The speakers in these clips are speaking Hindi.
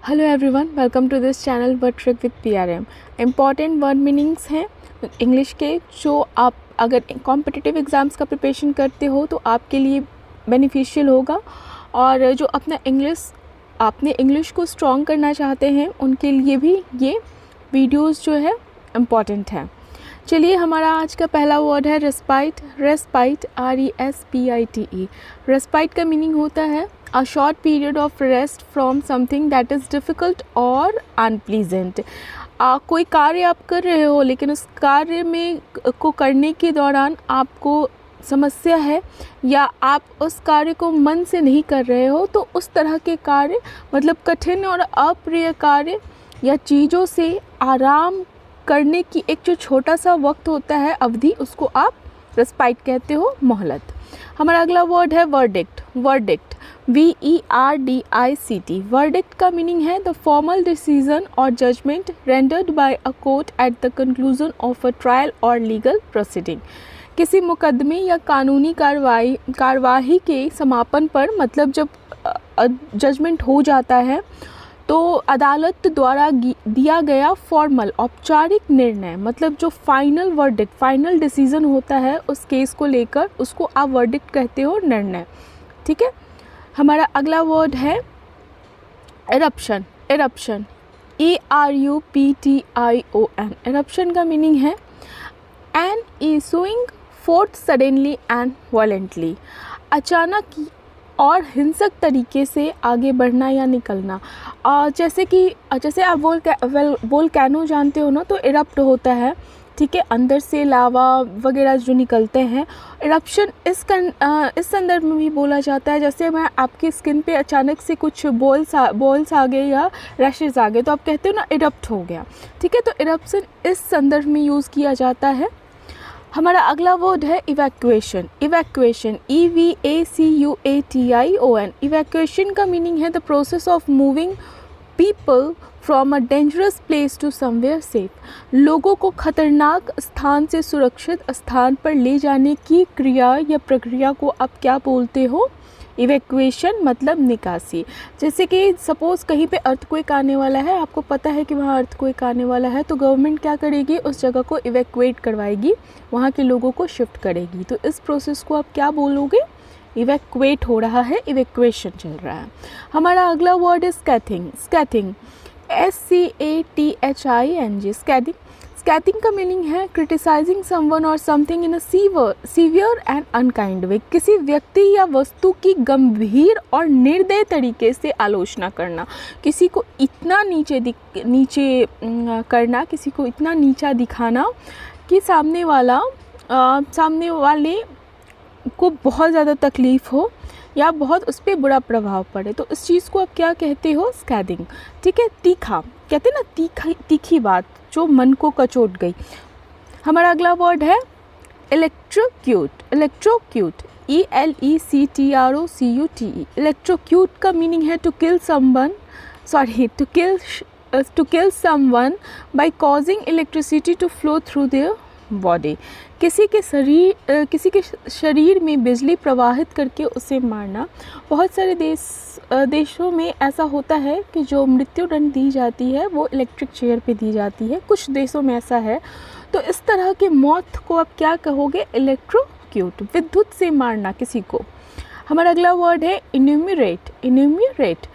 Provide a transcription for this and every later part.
Hello everyone, welcome to this channel word trick with PRM। Important word meanings हैं इंग्लिश के, जो आप अगर कॉम्पिटिटिव एग्ज़ाम्स का प्रिपरेशन करते हो तो आपके लिए बेनिफिशियल होगा। और जो आपने इंग्लिश को स्ट्रॉन्ग करना चाहते हैं उनके लिए भी ये वीडियोस जो है इम्पॉर्टेंट हैं। चलिए, हमारा आज का पहला वर्ड है रेस्पाइट। Respite RESPITE। रेस्पाइट का मीनिंग होता है a short period of rest from something that is difficult और अनप्लीजेंट। कोई कार्य आप कर रहे हो लेकिन उस कार्य में को करने के दौरान आपको समस्या है या आप उस कार्य को मन से नहीं कर रहे हो, तो उस तरह के कार्य मतलब कठिन और अप्रिय कार्य या चीज़ों से आराम करने की एक जो छोटा सा वक्त होता है, अवधि, उसको आप रेस्पाइट कहते हो, मोहलत। हमारा अगला वर्ड है वर्डिक्ट। Verdict VERDICT। वर्डिक्ट का मीनिंग है the formal decision or judgment rendered by a court at the conclusion of a trial or legal proceeding. किसी मुकदमे या कानूनी कार्यवाही के समापन पर, मतलब जब जजमेंट हो जाता है तो अदालत द्वारा दिया गया फॉर्मल औपचारिक निर्णय, मतलब जो फाइनल वर्डिक्ट, फाइनल डिसीजन होता है उस केस को लेकर, उसको आप वर्डिक्ट कहते हो, निर्णय। ठीक है। हमारा अगला वर्ड है इरप्शन। Eruption ERUPTION। इरप्शन का मीनिंग है an issuing forth suddenly and violently. अचानक और हिंसक तरीके से आगे बढ़ना या निकलना। जैसे आप वोल्केनो जानते हो ना, तो इरप्ट होता है, ठीक है, अंदर से लावा वगैरह जो निकलते हैं। इरप्शन इस संदर्भ में भी बोला जाता है, जैसे मैं आपकी स्किन पे अचानक से कुछ बॉल्स आ गए या रैशेज़ आ गए तो आप कहते हो ना इरप्ट हो गया। ठीक है, तो इरप्शन इस संदर्भ में यूज़ किया जाता है। हमारा अगला वर्ड है इवैक्यूएशन। Evacuation EVACUATION। इवैक्यूएशन का मीनिंग है the process of moving people from a dangerous place to somewhere safe. लोगों को खतरनाक स्थान से सुरक्षित स्थान पर ले जाने की क्रिया या प्रक्रिया को आप क्या बोलते हो? इवैक्यूएशन मतलब निकासी। जैसे कि सपोज़ कहीं पे अर्थक्वेक आने वाला है, आपको पता है कि वहाँ अर्थक्वेक आने वाला है, तो गवर्नमेंट क्या करेगी, उस जगह को इवैक्यूएट करवाएगी, वहाँ के लोगों को शिफ्ट करेगी। तो इस प्रोसेस को आप क्या बोलोगे? इवैक्यूएट हो रहा है, इवैक्यूएशन चल रहा है। हमारा अगला वर्ड है स्कैथिंग। स्कैथिंग SCATHING। स्कैथिंग स्कैथिंग का मीनिंग है क्रिटिसाइजिंग समवन और something in a severe and unkind way. किसी व्यक्ति या वस्तु की गंभीर और निर्दय तरीके से आलोचना करना, किसी को इतना नीचे करना, किसी को इतना नीचा दिखाना कि सामने वाले को बहुत ज़्यादा तकलीफ़ हो या बहुत उस पर बुरा प्रभाव पड़े, तो इस चीज़ को आप क्या कहते हो? स्कैथिंग। ठीक है। तीखा कहते हैं ना, तीखी बात जो मन को कचोट गई। हमारा अगला वर्ड है इलेक्ट्रोक्यूट। Electrocute ELECTROCUTE। इलेक्ट्रोक्यूट का मीनिंग है to kill someone by causing electricity to flow through their body. किसी के शरीर में बिजली प्रवाहित करके उसे मारना। बहुत सारे देशों में ऐसा होता है कि जो मृत्युदंड दी जाती है वो इलेक्ट्रिक चेयर पे दी जाती है, कुछ देशों में ऐसा है। तो इस तरह के मौत को आप क्या कहोगे? इलेक्ट्रोक्यूट, विद्युत से मारना किसी को। हमारा अगला वर्ड है इन्यूमरेट। Enumerate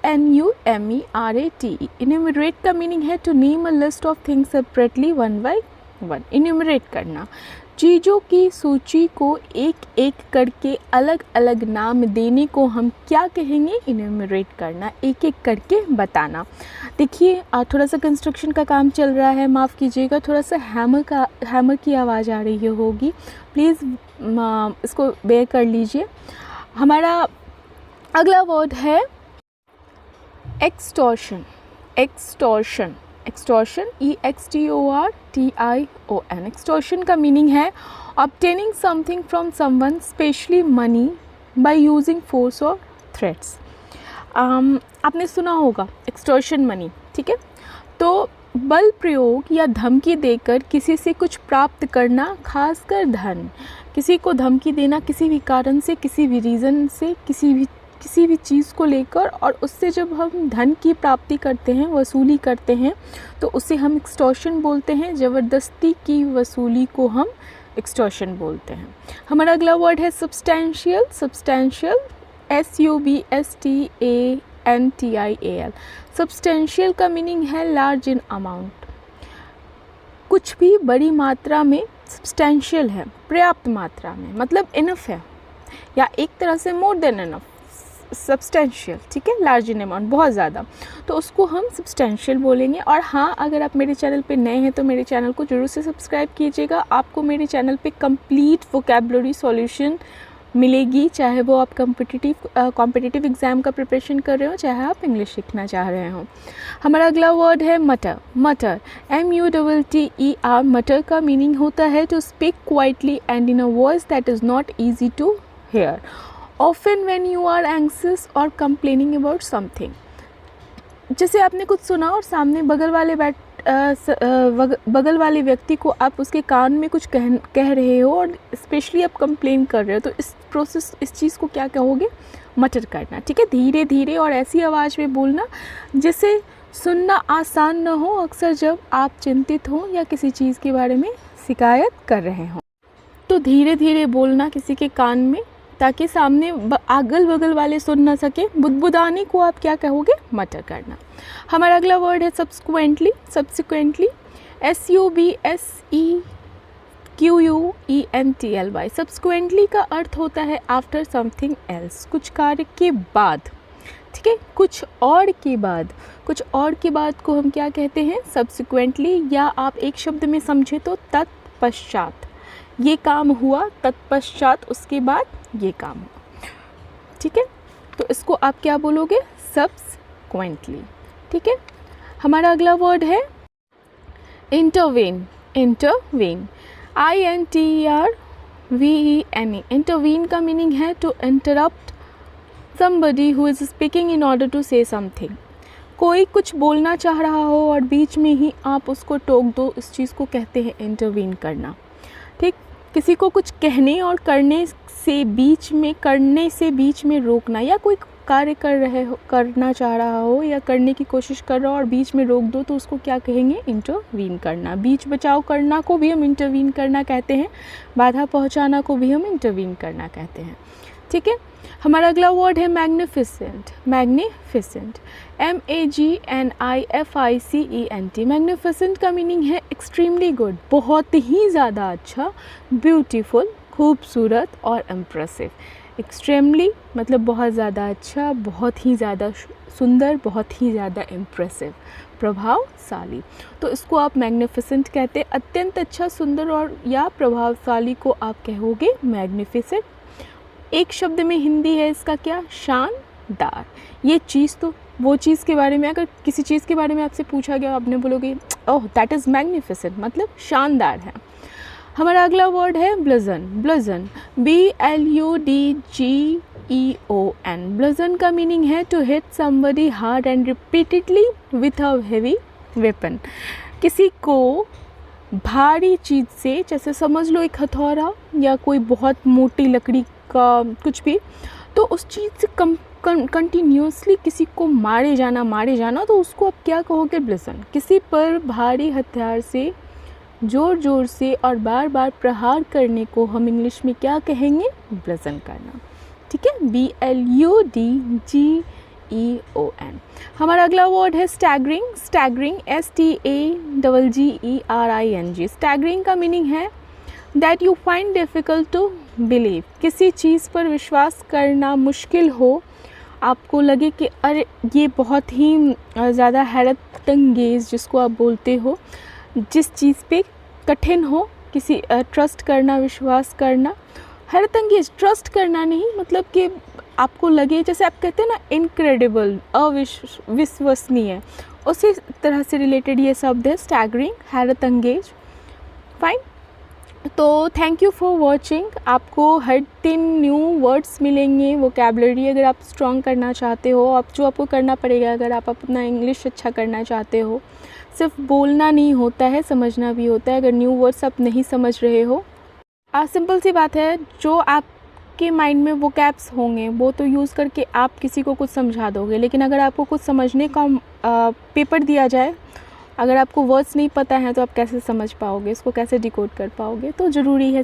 ENUMERATE। इन्यूमरेट का मीनिंग है to name a list of things separately one by one. Enumerate करना, चीज़ों की सूची को एक एक करके अलग अलग नाम देने को हम क्या कहेंगे? इन्यूमरेट करना, एक एक करके बताना। देखिए, थोड़ा सा कंस्ट्रक्शन का काम चल रहा है, माफ़ कीजिएगा, थोड़ा सा हैमर की आवाज़ आ रही होगी, प्लीज़ इसको बेयर कर लीजिए। हमारा अगला वर्ड है extortion. Extortion extortion EXTORTION। Extortion का मीनिंग है obtaining something from someone, specially money, by using force और थ्रेट्स। आपने सुना होगा एक्सटॉर्शन मनी, ठीक है। तो बल प्रयोग या धमकी देकर किसी से कुछ प्राप्त करना, खासकर धन। किसी को धमकी देना किसी भी कारण से, किसी भी रीज़न से, किसी भी किसी भी चीज़ को लेकर, और उससे जब हम धन की प्राप्ति करते हैं, वसूली करते हैं, तो उसे हम एक्सटॉर्शन बोलते हैं। ज़बरदस्ती की वसूली को हम एक्सटॉर्शन बोलते हैं। हमारा अगला वर्ड है सब्सटेंशियल। Substantial SUBSTANTIAL। सब्सटेंशियल का मीनिंग है लार्ज इन अमाउंट। कुछ भी बड़ी मात्रा में सब्सटेंशियल है, पर्याप्त मात्रा में, मतलब इनफ है, या एक तरह से मोर देन इनफ, सब्सटेंशियल, ठीक है, लार्ज इन अमाउंट, बहुत ज़्यादा, तो उसको हम सब्सटेंशियल बोलेंगे। और हाँ, अगर आप मेरे चैनल पे नए हैं तो मेरे चैनल को ज़रूर से सब्सक्राइब कीजिएगा। आपको मेरे चैनल पे कंप्लीट वोकैबुलरी सॉल्यूशन मिलेगी, चाहे वो आप कॉम्पिटिटिव एग्ज़ाम का प्रिपरेशन कर रहे हो, चाहे आप इंग्लिश सीखना चाह रहे हो। हमारा अगला वर्ड है मटर। मटर MUTTER। मटर का मीनिंग होता है to speak quietly and in a voice that is not easy to hear, often when you are anxious और कंप्लेनिंग अबाउट समथिंग। जैसे आपने कुछ सुना और सामने बगल वाले व्यक्ति को आप उसके कान में कुछ कह रहे हो, और स्पेशली आप कंप्लेन कर रहे हो, तो इस चीज़ को क्या कहोगे? मटर करना, ठीक है। धीरे धीरे और ऐसी आवाज़ में बोलना जिससे सुनना आसान ना हो, अक्सर जब आप चिंतित हो या किसी चीज़ के बारे में शिकायत कर रहे हो, तो धीरे धीरे बोलना किसी के कान में, ताकि सामने अगल बगल वाले सुन ना सके। बुदबुदाने को आप क्या कहोगे? मटर करना। हमारा अगला वर्ड है सब्सिक्वेंटली। Subsequently SUBSEQUENTLY। सब्सिक्वेंटली का अर्थ होता है आफ्टर समथिंग एल्स, कुछ कार्य के बाद, ठीक है, कुछ और के बाद। कुछ और के बाद को हम क्या कहते हैं? सब्सिक्वेंटली। या आप एक शब्द में समझे तो तत्पश्चात, ये काम हुआ, तत्पश्चात उसके बाद ये काम हुआ, ठीक है, तो इसको आप क्या बोलोगे? सब्सिक्वेंटली, ठीक है। हमारा अगला वर्ड है इंटरवेन। Intervene INTERVENE। इंटरवीन का मीनिंग है to interrupt somebody who is speaking in order to say something। कोई कुछ बोलना चाह रहा हो और बीच में ही आप उसको टोक दो, इस चीज़ को कहते हैं इंटरवीन करना, ठीक। किसी को कुछ कहने और करने से बीच में रोकना, या कोई कार्य करना चाह रहा हो या करने की कोशिश कर रहा हो और बीच में रोक दो, तो उसको क्या कहेंगे? इंटरवीन करना। बीच बचाव करना को भी हम इंटरवीन करना कहते हैं, बाधा पहुंचाना को भी हम इंटरवीन करना कहते हैं, ठीक है। हमारा अगला वर्ड है मैग्निफिसेंट। Magnificent MAGNIFICENT। मैग्निफिसेंट का मीनिंग है एक्सट्रीमली गुड, बहुत ही ज़्यादा अच्छा, ब्यूटीफुल, खूबसूरत और इम्प्रेसिव। एक्सट्रीमली मतलब बहुत ज़्यादा अच्छा, बहुत ही ज़्यादा सुंदर, बहुत ही ज़्यादा इम्प्रेसिव, प्रभावशाली, तो इसको आप मैग्निफिसेंट कहते हैं। अत्यंत अच्छा, सुंदर और या प्रभावशाली को आप कहोगे मैग्निफिसेंट। एक शब्द में हिंदी है इसका क्या? शानदार। ये चीज़ तो वो चीज़ के बारे में, अगर किसी चीज़ के बारे में आपसे पूछा गया, आपने बोलोगे ओह दैट इज़ मैग्निफिसेंट, मतलब शानदार है। हमारा अगला वर्ड है ब्लजन। ब्लजन BLUDGEON। ब्लजन का मीनिंग है to hit somebody hard and repeatedly with a heavy weapon. किसी को भारी चीज़ से, जैसे समझ लो एक हथौड़ा या कोई बहुत मोटी लकड़ी का कुछ भी, तो उस चीज़ से कंटिन्यूसली किसी को मारे जाना, तो उसको आप क्या कहोगे? ब्लजन। किसी पर भारी हथियार से ज़ोर ज़ोर से और बार बार प्रहार करने को हम इंग्लिश में क्या कहेंगे? ब्लजन करना, ठीक है, BLUDGEON। हमारा अगला वर्ड है स्टैगरिंग। Staggering STAGGERING। स्टैगरिंग का मीनिंग है that you find difficult to believe. किसी चीज़ पर विश्वास करना मुश्किल हो, आपको लगे कि अरे ये बहुत ही ज़्यादा हैरत अंगेज़, जिसको आप बोलते हो, जिस चीज़ पे कठिन हो, किसी ट्रस्ट करना, विश्वास करना, हैरत अंगेज़, ट्रस्ट करना नहीं, मतलब कि आपको लगे, जैसे आप कहते हैं ना इनक्रेडिबल, अविश्वसनीय, उसी तरह से रिलेटेड ये शब्द है स्टैगरिंग, हैरत अंगेज। फाइन, तो थैंक यू फॉर वॉचिंग। आपको हर दिन न्यू वर्ड्स मिलेंगे, वोकैबुलरी अगर आप स्ट्रॉन्ग करना चाहते हो, आपको करना पड़ेगा अगर आप अपना इंग्लिश अच्छा करना चाहते हो। सिर्फ बोलना नहीं होता है, समझना भी होता है। अगर न्यू वर्ड्स आप नहीं समझ रहे हो, सिंपल सी बात है, जो आप आपके माइंड में वो कैप्स होंगे, वो तो यूज़ करके आप किसी को कुछ समझा दोगे, लेकिन अगर आपको कुछ समझने का पेपर दिया जाए, अगर आपको वर्ड्स नहीं पता है तो आप कैसे समझ पाओगे, इसको कैसे डिकोड कर पाओगे। तो ज़रूरी है